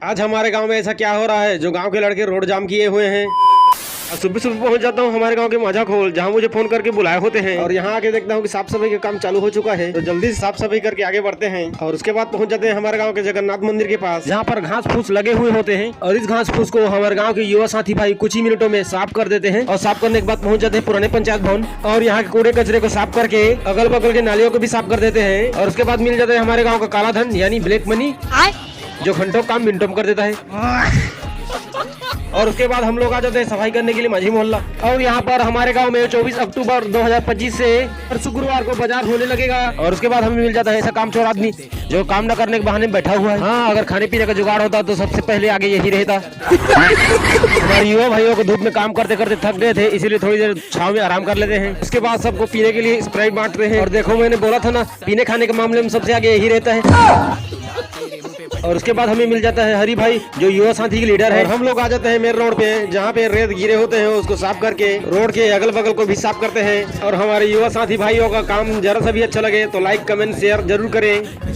आज हमारे गांव में ऐसा क्या हो रहा है जो गांव के लड़के रोड जाम किए हुए हैं। सुबह सुबह पहुंच जाता हूं हमारे गांव के माझा खोल, जहां मुझे फोन करके बुलाए होते हैं और यहां आके देखता हूं कि साफ सफाई का काम चालू हो चुका है। तो जल्दी से साफ सफाई करके आगे बढ़ते हैं और उसके बाद पहुंच जाते हैं हमारे गांव के जगन्नाथ मंदिर के पास, जहां पर घास फूस लगे हुए होते हैं और इस घास फूस को हमारे गाँव के युवा साथी भाई कुछ ही मिनटों में साफ कर देते हैं। और साफ करने के बाद पहुंच जाते हैं पुराने पंचायत भवन और यहाँ के कूड़े कचरे को साफ करके अगल बगल के नालियों को भी साफ कर देते हैं। और उसके बाद मिल जाता है हमारे गाँव का काला धन यानी ब्लैक मनी, जो घंटों काम मिनटों में कर देता है। और उसके बाद हम लोग आ जाते हैं सफाई करने के लिए माझी मोहल्ला। और यहाँ पर हमारे गांव में 24 अक्टूबर 2025 से हर शुक्रवार को बाजार होने लगेगा। और उसके बाद हमें मिल जाता है ऐसा कामचोर आदमी जो काम न करने के बहाने में बैठा हुआ है। हाँ, अगर खाने पीने का जुगाड़ होता तो सबसे पहले आगे यही रहता। हमारे युवा भाइयों को धूप में काम करते करते थक गए थे, इसीलिए थोड़ी देर छाव में आराम कर लेते हैं। उसके बाद सबको पीने के लिए स्प्राइट बांटते हैं। और देखो, मैंने बोला था ना, पीने खाने के मामले में सबसे आगे यही रहता है। और उसके बाद हमें मिल जाता है हरी भाई, जो युवा साथी के लीडर है। और हम लोग आ जाते हैं मेन रोड पे, जहाँ पे रेत गिरे होते हैं उसको साफ करके रोड के अगल बगल को भी साफ करते हैं। और हमारे युवा साथी भाइयों का काम जरा सा भी अच्छा लगे तो लाइक कमेंट शेयर जरूर करें।